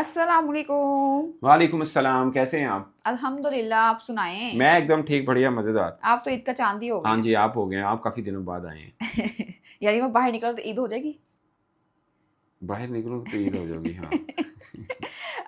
अस्सलामुअलैकुम। वालेकुम अस्सलाम। कैसे हैं आप? अल्हम्दुलिल्लाह, आप सुनाएं। मैं एकदम ठीक, बढ़िया, मज़ेदार। आप तो ईद का चांद ही हो गए हाँ हैं। जी, आप हो गए हैं। आप काफ़ी दिनों बाद आए हैं। यानी मैं बाहर निकलूं तो ईद हो जाएगी। बाहर निकलूँ तो ईद हो जाओगी, हाँ।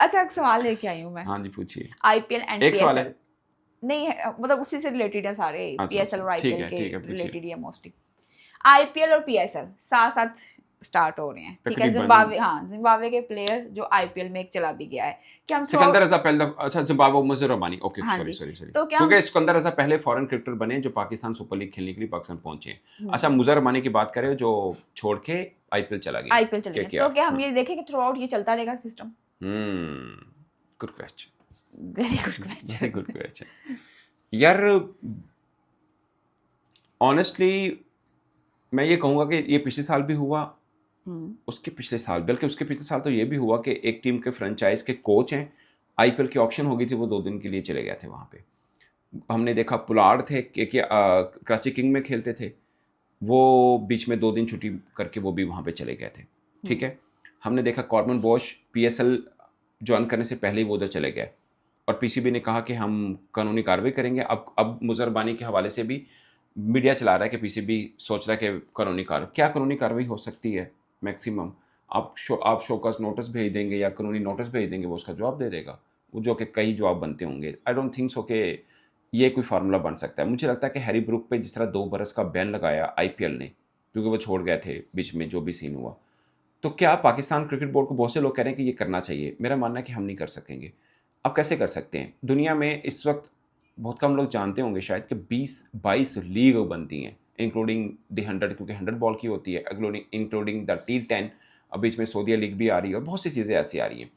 अच्छा, एक सवाल लेके आई हूँ मैं। हाँ जी, पूछिए। आईपीएल एंड एक सवाल पीएसएल। है? नहीं है, मतलब उसी से रिलेटेड है सारे। अच्छा, पीएसएल अच्छा। और आईपीएल के ठीक है, पूछिए। रिलेटेड ही है मोस्टली। आईपीएल और पीएसएल साथ साथ स्टार्ट हो रहे हैं, ठीक है। तकरीबन जिम्बाब्वे, हाँ, जिम्बाब्वे के प्लेयर जो आईपीएल में एक चला भी गया है। क्या हम थ्रो सिकंदर रज़ा पहले अच्छा, ज़िम्बाब्वे मुज़र रहमानी। ओके, हाँ सॉरी, जी। Sorry, sorry. तो क्या हम क्योंकि सिकंदर रज़ा पहले फॉरेन क्रिकेटर बने जो पाकिस्तान सुपर लीग खेलने के लिए पाकिस्तान पहुंचे हैं। अच्छा, हम्म, मुज़र रहमानी की बात करें जो छोड़ के आईपीएल चला गया। आईपीएल चले गए, तो केकेआर। क्या हम हाँ। ये देखें कि थ्रू आउट ये चलता रहेगा system? Hmm, good question. Very good very question. Good question. यार, ऑनेस्टली मैं ये कहूँगा कि ये पिछले साल भी हुआ, उसके पिछले साल, बल्कि उसके पिछले साल तो ये भी हुआ कि एक टीम के फ्रेंचाइज के कोच हैं, आईपीएल की ऑक्शन हो गई थी, वो 2 दिन के लिए चले गए थे वहाँ पे। हमने देखा पुलाड़ थे कि कराची किंग में खेलते थे, वो बीच में 2 दिन छुट्टी करके वो भी वहाँ पे चले गए थे, ठीक है। हमने देखा कॉर्बन बोश पीएसएल ज्वाइन करने से पहले ही वो उधर चले गए और पीसीबी ने कहा कि हम कानूनी कार्रवाई करेंगे। अब मुजरबानी के हवाले से भी मीडिया चला रहा है कि पीसीबी सोच रहा है कि कानूनी कार्रवाई हो सकती है मैक्सिमम। आप शोकॉज नोटिस भेज देंगे या कानूनी नोटिस भेज देंगे, वो उसका जवाब दे देगा, वो जो कि कई जवाब बनते होंगे। आई डोंट थिंक सो कि ये कोई फार्मूला बन सकता है। मुझे लगता है कि हैरी ब्रूक पे जिस तरह 2 बरस का बैन लगाया आईपीएल ने, क्योंकि वो छोड़ गए थे बीच में जो भी सीन हुआ, तो क्या पाकिस्तान क्रिकेट बोर्ड को बहुत से लोग कह रहे हैं कि ये करना चाहिए। मेरा मानना है कि हम नहीं कर सकेंगे। अब कैसे कर सकते हैं? दुनिया में इस वक्त बहुत कम लोग जानते होंगे शायद कि 20-22 लीग बनती हैं, इंक्लूडिंग द 100, क्योंकि 100 बॉल की होती है, इंक्लूडिंग द T10। अब बीच में सऊदीया लीग भी आ रही है और बहुत सी चीज़ें ऐसी आ रही हैं।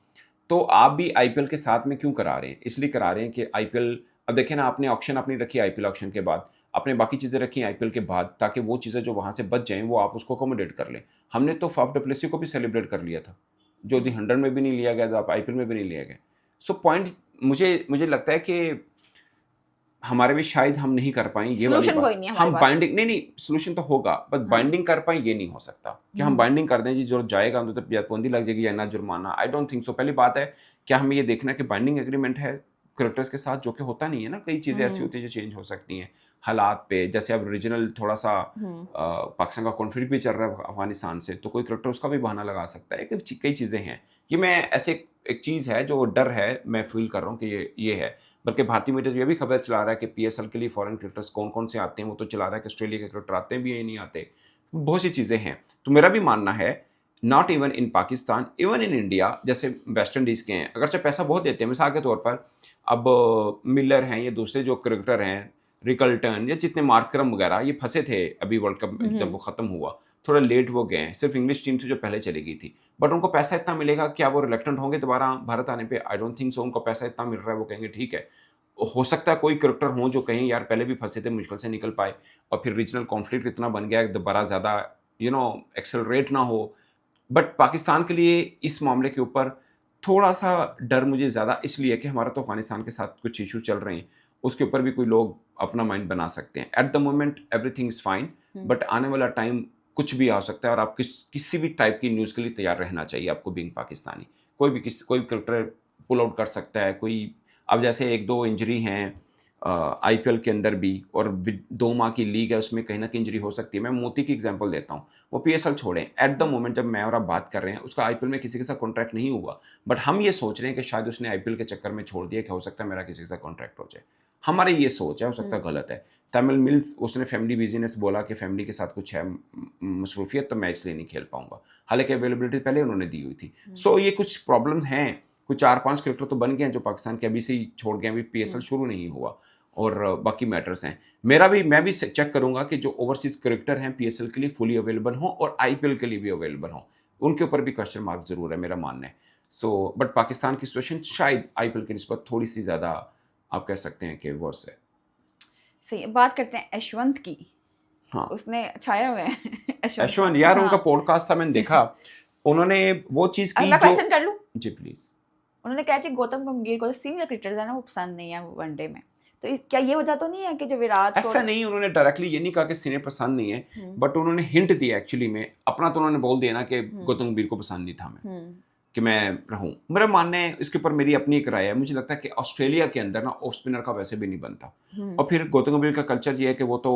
तो आप भी आईपीएल के साथ में क्यों करा रहे हैं? इसलिए करा रहे हैं कि आईपीएल, अब देखें ना, आपने ऑक्शन अपनी रखी आईपीएल ऑक्शन के बाद, आपने बाकी चीज़ें रखी आईपीएल के बाद, ताकि वो चीज़ें जो वहाँ से बच जाएँ वो आप उसको अकोमोडेट कर लें। हमने तो फाफ डुप्लेसी को भी सेलिब्रेट कर लिया था, जो दी 100 में भी नहीं लिया गया, तो आप आईपीएल में भी नहीं लिया गया। सो पॉइंट, मुझे लगता है कि हमारे भी शायद हम नहीं कर पाएँ ये वाली सोल्यूशन बात। कोई नहीं है हमारे हम पास। बाइंडिंग नहीं, नहीं, सॉल्यूशन तो होगा, बट हाँ। बाइंडिंग कर पाएँ ये नहीं हो सकता कि हम बाइंडिंग कर दें जी, जो जाएगा तो या पाबंदी लग जाएगी या ना जुर्माना। I don't think so. पहली बात है, क्या हमें ये देखना है कि बाइंडिंग एग्रीमेंट है क्रिकेटर्स के साथ, जो कि होता नहीं है ना। कई चीज़ें ऐसी होती हैं जो चेंज हो सकती हैं हालात पे। जैसे अब रीजनल थोड़ा सा पाकिस्तान का कॉन्फ्लिक्ट भी चल रहा है अफगानिस्तान से, तो कोई क्रिकेटर उसका भी बहाना लगा सकता है कि कई चीज़ें हैं। ये मैं ऐसे एक चीज़ है जो डर है, मैं फील कर रहा हूँ कि ये है। बल्कि भारतीय मीडिया ये भी खबर चला रहा है कि पीएसएल के लिए फॉरेन क्रिकेटर्स कौन कौन से आते हैं, वो तो चला रहा है कि ऑस्ट्रेलिया के क्रिकेटर आते भी हैं या नहीं आते। बहुत सी चीज़ें हैं। तो मेरा भी मानना है, not even in Pakistan, even in India, जैसे वेस्ट इंडीज़ के हैं, अगरचे पैसा बहुत देते हैं। मिसाल के तौर पर अब मिलर हैं, ये दूसरे जो क्रिकेटर हैं, रिकल्टन, या जितने मार्करम वगैरह, ये फंसे थे अभी वर्ल्ड कप जब वो ख़त्म हुआ, थोड़ा लेट वो गए हैं। सिर्फ इंग्लिश टीम थी जो पहले चली गई थी, बट उनको पैसा इतना मिलेगा, क्या वो रिलेक्टेंट होंगे दोबारा भारत आने पे? I don't think so. उनको पैसा इतना मिल रहा है, वो कहेंगे ठीक है। हो सकता है कोई क्रिकेटर हों जो कहें यार पहले भी फंसे थे, मुश्किल से निकल पाए, और फिर रीजनल कॉन्फ्लिक्ट इतना बन गया कि दोबारा ज़्यादा एक्सेलरेट ना हो। बट पाकिस्तान के लिए इस मामले के ऊपर थोड़ा-सा डर मुझे ज़्यादा इसलिए है कि हमारा तो अफ़गानिस्तान के साथ कुछ इश्यू चल रहे हैं, उसके ऊपर भी कोई लोग अपना माइंड बना सकते हैं। At the moment everything is fine, but आने वाला टाइम कुछ भी आ सकता है, और आप किसी भी टाइप की न्यूज़ के लिए तैयार रहना चाहिए आपको, बीइंग पाकिस्तानी। कोई क्रिकेटर पुल आउट कर सकता है, कोई, अब जैसे 1-2 इंजरी हैं आईपीएल के अंदर भी, और 2 माह की लीग है, उसमें कहीं न कहीं इंजरी हो सकती है। मैं मोती की एग्जांपल देता हूँ, वो पीएसएल छोड़ें, एट द मोमेंट जब मैं और आप बात कर रहे हैं, उसका आईपीएल में किसी के साथ कॉन्ट्रैक्ट नहीं हुआ, बट हम ये सोच रहे हैं कि शायद उसने आईपीएल के चक्कर में छोड़ दिया, कि हो सकता है मेरा किसी के साथ कॉन्ट्रैक्ट हो जाए। हमारी ये सोच है, हो सकता है गलत है। तमिल मिल्स, उसने फैमिली बिज़नेस बोला कि फैमिली के साथ कुछ है मसरूफियत, तो मैं इसलिए नहीं खेल पाऊँगा। हालाँकि अवेलेबिलिटी पहले उन्होंने दी हुई थी। सो ये कुछ प्रॉब्लम हैं, कुछ 4-5 क्रिकेटर तो बन गए हैं जो पाकिस्तान के अभी से ही छोड़ गए हैं, अभी पीएसएल शुरू नहीं हुआ, और बाकी मैटर्स हैं। मैं भी चेक करूँगा कि जो ओवरसीज़ क्रिकेटर हैं पीएसएल के लिए फुली अवेलेबल हों, और आईपीएल के लिए भी अवेलेबल हों। उनके ऊपर भी क्वेश्चन मार्क ज़रूर है, मेरा मानना है। सो बट पाकिस्तान की सिचुएशन शायद आईपीएल की निस्बत थोड़ी-सी ज़्यादा, आप कह सकते हैं कि वर्स है। सही, बात करते हैं यशवंत की। हाँ, उसने छाए हुए हैं यशवंत ऐश्वर्य साहब, यार, उनका हाँ। पॉडकास्ट था, मैंने देखा। उन्होंने वो चीज़ अब की मैं जो, क्वेश्चन कर लूँ? जी प्लीज़। उन्होंने कहा कि गौतम गंभीर को, सीनियर क्रिकेटर्स है ना, वो पसंद नहीं है वनडे में। तो क्या ये वजह तो नहीं है कि जो विराट को ऐसा नहीं, उन्होंने डायरेक्टली ये नहीं कहा कि सीनियर पसंद नहीं है, हम्म, बट उन्होंने हिंट दिया एक्चुअली में। अपना तो उन्होंने बोल दिया ना कि हम्म, गौतम गंभीर को पसंद नहीं था मैं। हम्म, कि मैं रहूं। मेरा मानना है, इसके ऊपर मेरी अपनी एक राय है, मुझे लगता है कि ऑस्ट्रेलिया के अंदर ना ऑफ स्पिनर का वैसे भी नहीं बनता। और फिर गौतम गंभीर का कल्चर ये है कि वो तो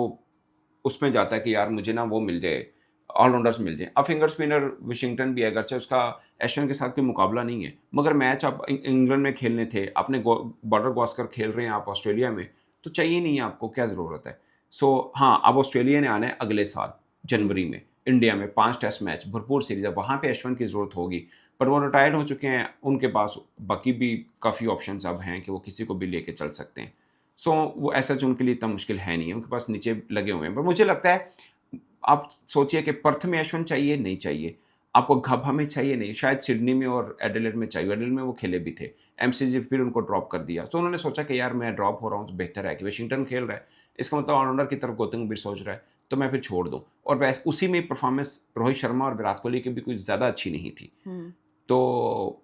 उसमें जाता है कि यार मुझे ना वो मिल जाए, ऑलराउंडर्स मिल जाए। अब फिंगर स्पिनर विशिंगटन भी है, अगरचे उसका एशवन के साथ कोई मुकाबला नहीं है, मगर मैच आप इंग्लैंड में खेलने थे, अपने बॉर्डर गवास्कर खेल रहे हैं आप ऑस्ट्रेलिया में, तो चाहिए नहीं है आपको, क्या ज़रूरत है। सो हाँ, अब ऑस्ट्रेलिया ने आना है अगले साल जनवरी में इंडिया में, 5 टेस्ट मैच, भरपूर सीरीज है, वहाँ पे एशवन की ज़रूरत होगी। पर वो रिटायर्ड हो चुके हैं, उनके पास बाकी भी काफ़ी ऑप्शंस अब हैं कि वो किसी को भी लेके चल सकते हैं। सो वो ऐसा जो उनके लिए इतना मुश्किल है नहीं है, उनके पास नीचे लगे हुए हैं। पर मुझे लगता है, आप सोचिए कि पर्थ में एशवन चाहिए, नहीं चाहिए आपको, गब्बा में चाहिए, नहीं, शायद सिडनी में और एडिलेड में चाहिए। एडिलेड में वो खेले भी थे, एमसीजी फिर उनको ड्रॉप कर दिया, तो उन्होंने सोचा कि यार मैं ड्रॉप हो रहा हूँ तो बेहतर है कि वाशिंगटन खेल रहा है, इसका मतलब ऑलराउंडर की तरफ गौतम गंभीर सोच रहा है, तो मैं फिर छोड़ दूँ। और वैसे उसी में परफॉर्मेंस रोहित शर्मा और विराट कोहली की भी कुछ ज़्यादा अच्छी नहीं थी, तो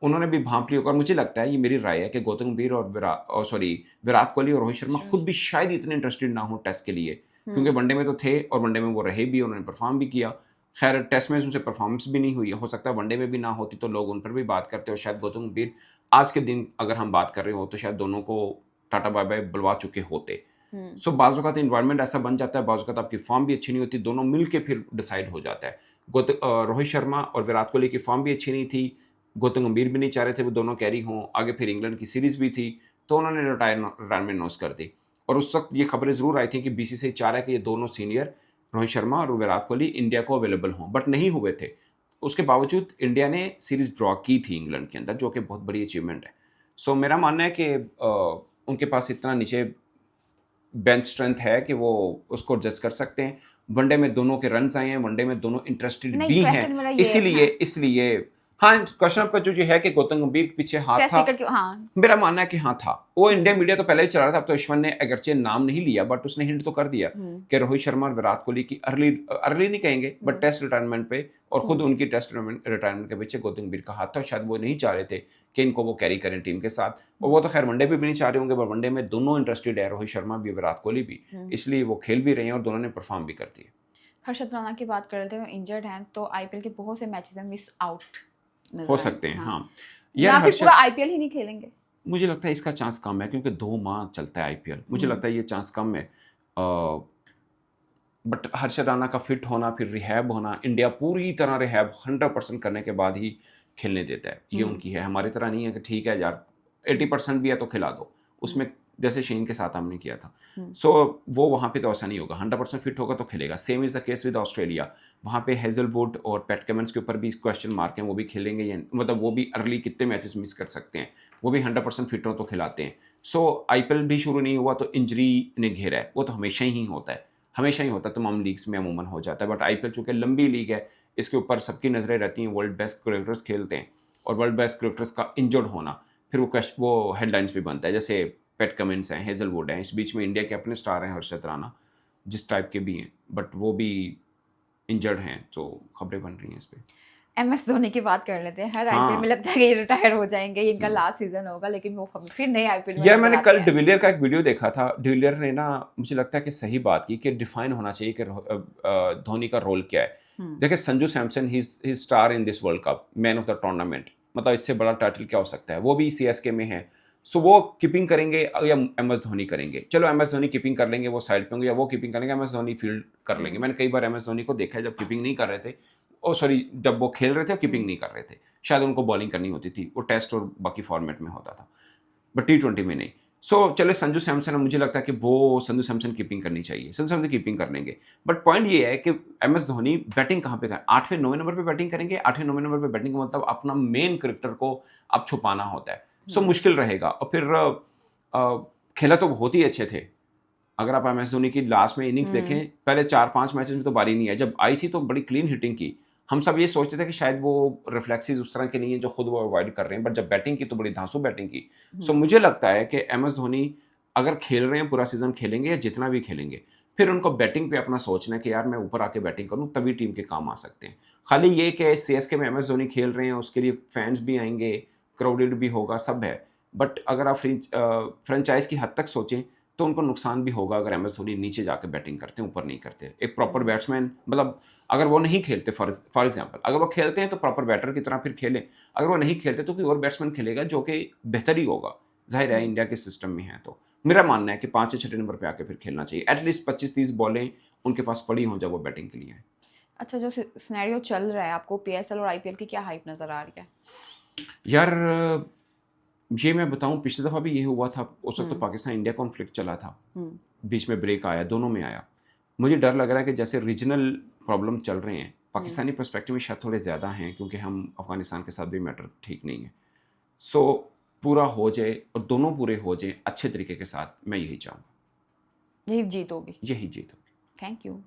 उन्होंने भी भांप लिया। और मुझे लगता है, ये मेरी राय है, कि गौतम गंभीर और विराट कोहली और रोहित शर्मा खुद भी शायद इतने इंटरेस्टेड ना हो टेस्ट के लिए, क्योंकि वनडे में तो थे और वनडे में वो रहे भी, उन्होंने परफॉर्म भी किया। खैर टेस्ट में उनसे परफॉर्मेंस भी नहीं हुई, हो सकता है वनडे में भी ना होती तो लोग उन पर भी बात करते, और शायद गौतम गंभीर आज के दिन अगर हम बात कर रहे हो तो शायद दोनों को टाटा बाय बाय बुलवा चुके होते। सो बाज़ औक़ात इन्वायरमेंट ऐसा बन जाता है, बाज़ औक़ात आपकी फॉर्म भी अच्छी नहीं होती, दोनों मिल के फिर डिसाइड हो जाता है। रोहित शर्मा और विराट कोहली की फॉर्म भी अच्छी नहीं थी, गौतम गंभीर भी नहीं चाह रहे थे वो दोनों कैरी हों आगे, फिर इंग्लैंड की सीरीज़ भी थी, तो उन्होंने रिटायरमेंट अनाउंस कर दी। और उस वक्त ये खबरें ज़रूर आई थी कि बीसीसीआई चाह रहा है कि ये दोनों सीनियर रोहित शर्मा और विराट कोहली इंडिया को अवेलेबल हों, बट नहीं हुए थे। उसके बावजूद इंडिया ने सीरीज़ ड्रॉ की थी इंग्लैंड के अंदर, जो कि बहुत बड़ी अचीवमेंट है। सो मेरा मानना है कि उनके पास इतना नीचे बेंच स्ट्रेंथ है कि वो उसको एडजस्ट कर सकते हैं। वनडे में दोनों के रन्स आए हैं, वनडे में दोनों इंटरेस्टेड नहीं, भी क्वेश्चन मेरा हैं, ये है, इसलिए हाँ, क्वेश्चन आपका जो ये है कि गौतम गंभीर के पीछे हाथ टेस्ट था, क्रिकेट क्यों, हाँ मेरा मानना है कि हाँ था। वो इंडिया मीडिया तो पहले ही चला रहा था, अब तो अश्विन ने अगरचे नाम नहीं लिया, बट उसने हिंट तो कर दिया कि रोहित शर्मा और विराट कोहली की अर्ली नहीं कहेंगे, बट टेस्ट रिटायरमेंट पे, और खुद उनकी टेस्ट रिटायरमेंट के पीछे गौतम गंभीर का हाथ था। शायद वो नहीं चाह रहे थे कि इनको वो कैरी करें टीम के साथ, और वो तो खैर वनडे भी नहीं चाह रहे होंगे, पर वनडे में दोनों इंटरेस्टेड है, रोहित शर्मा भी, विराट कोहली भी, इसलिए वो खेल भी रहे हैं और दोनों ने परफॉर्म भी कर दिए। हर्षद राणा की बात कर रहे थे, वो इंजर्ड हैं, तो आईपीएल के बहुत से मैचेस में मिस आउट हो सकते हैं, हाँ। या फिर पूरा आईपीएल ही नहीं खेलेंगे। मुझे लगता है इसका चांस कम है, क्योंकि 2 माह चलता है आईपीएल, मुझे लगता है ये चांस कम है। बट हर्षद राणा का फिट होना, फिर रिहैब होना, इंडिया पूरी तरह रिहैब 100% करने के बाद ही खेलने देता है, ये उनकी है। हमारी तरह नहीं है कि ठीक है यार 80% भी है तो खिला दो, उसमें जैसे शेन के साथ हमने किया था। सो वो वहाँ पे तो ऐसा नहीं होगा, 100% फिट होगा तो खेलेगा। Same is the case with Australia, वहाँ पे हेजलवुड और पैट कमिंस के ऊपर भी क्वेश्चन मार्क हैं, वो भी खेलेंगे या मतलब वो भी अर्ली कितने मैचेस मिस कर सकते हैं, वो भी 100% फिट हो तो खिलाते हैं। सो आईपीएल भी शुरू नहीं हुआ तो इंजरी ने घेरा है, वो तो हमेशा ही होता है, हमेशा ही होता है, तमाम लीग्स में अमूमन हो जाता है। बट आईपीएल चूँकि लंबी लीग है, इसके ऊपर सबकी नज़रें रहती हैं, वर्ल्ड बेस्ट क्रिकेटर्स खेलते हैं, और वर्ल्ड बेस्ट क्रिकेटर्स का इंजर्ड होना फिर वो हेडलाइंस भी बनता है। जैसे पैट कमिंस हैं, हेजलवुड हैं, इस बीच में इंडिया के अपने स्टार हैं हर्षद राणा, जिस टाइप के भी हैं, बट वो भी इंजर्ड हैं, तो खबरें बन रही हैं इस पे। एमएस धोनी की बात कर लेते हैं। हर आईपीएल में लगता है कि ये रिटायर हो जाएंगे, ये इनका लास्ट सीजन होगा, लेकिन वो फिर नए आईपीएल में यार मैंने कल डिविलियर का एक वीडियो देखा था, डिविलियर ने ना मुझे लगता है कि सही बात की कि डिफाइन होना चाहिए कि धोनी का रोल क्या है। देखिए संजू सैमसन ही star in this world cup, man of the tournament, मतलब इससे बड़ा टाइटल क्या हो सकता है, वो भी सीएसके में है। सो वो कीपिंग करेंगे या एमएस धोनी करेंगे, चलो एमएस धोनी कीपिंग कर लेंगे, वो साइड पे होंगे, या वो कीपिंग करेंगे, एमएस धोनी फील्ड कर लेंगे। मैंने कई बार एमएस धोनी को देखा है जब कीपिंग नहीं कर रहे थे, जब वो खेल रहे थे कीपिंग नहीं कर रहे थे, शायद उनको बॉलिंग करनी होती थी, वो टेस्ट और बाकी फॉर्मेट में होता था, बट T20 में नहीं। सो चले संजू सैमसन, मुझे लगता है कि वो संजू सैमसन कीपिंग करनी चाहिए, संजू सैमसन कीपिंग कर लेंगे। बट पॉइंट ये है कि एमएस धोनी बैटिंग कहाँ पे करें, 8वें 9वें नंबर पे बैटिंग करेंगे। 8वें 9वें नंबर पे बैटिंग का मतलब अपना मेन क्रिकेटर को अब छुपाना होता है, सो मुश्किल रहेगा। और फिर खेला तो बहुत ही अच्छे थे, अगर आप एमएस धोनी की लास्ट में इनिंग्स देखें, पहले 4-5 मैचेस में तो बारी नहीं है, जब आई थी तो बड़ी क्लीन हिटिंग की। हम सब ये सोचते थे कि शायद वो रिफ्लेक्सेस उस तरह के नहीं है जो खुद वो अवॉइड कर रहे हैं, बट जब बैटिंग की तो बड़ी धांसू बैटिंग की। सो मुझे लगता है कि एमएस धोनी अगर खेल रहे हैं, पूरा सीजन खेलेंगे या जितना भी खेलेंगे, फिर उनको बैटिंग पे अपना सोचना है कि यार मैं ऊपर आके बैटिंग करूं, तभी टीम के काम आ सकते हैं। खाली ये कि सीएसके में एमएस धोनी खेल रहे हैं, उसके लिए फैंस भी आएंगे, क्राउडेड भी होगा, सब है, बट अगर आप फ्रेंचाइज की हद तक सोचें तो उनको नुकसान भी होगा अगर एमएस धोनी नीचे जाकर बैटिंग करते हैं, ऊपर नहीं करते। एक प्रॉपर बैट्समैन, मतलब अगर वो नहीं खेलते, फॉर एग्जांपल अगर वो खेलते हैं तो प्रॉपर बैटर की तरह फिर खेलें, अगर वो नहीं खेलते तो कोई और बैट्समैन खेलेगा जो कि बेहतर ही होगा। जाहिर है इंडिया के सिस्टम में है, तो मेरा मानना है कि 5 या 6 नंबर पे आके फिर खेलना चाहिए। एटलीस्ट 25-30 बॉलें उनके पास पड़ी हों जब वो बैटिंग के लिए है। अच्छा, जो सिनेरियो चल रहा है, आपको पीएसएल और आईपीएल की क्या हाइप नज़र आ रही है? यार ये मैं बताऊं, पिछली दफ़ा भी ये हुआ था, उस वक्त तो पाकिस्तान इंडिया कॉन्फ्लिक्ट चला था, बीच में ब्रेक आया, दोनों में आया। मुझे डर लग रहा है कि जैसे रीजनल प्रॉब्लम चल रहे हैं, पाकिस्तानी पर्सपेक्टिव में शायद थोड़े ज़्यादा हैं, क्योंकि हम अफगानिस्तान के साथ भी मैटर ठीक नहीं है। सो पूरा हो जाए और दोनों पूरे हो जाए अच्छे तरीके के साथ, मैं यही चाहूँगा। यही जीत होगी। यही जीत होगी। Thank you.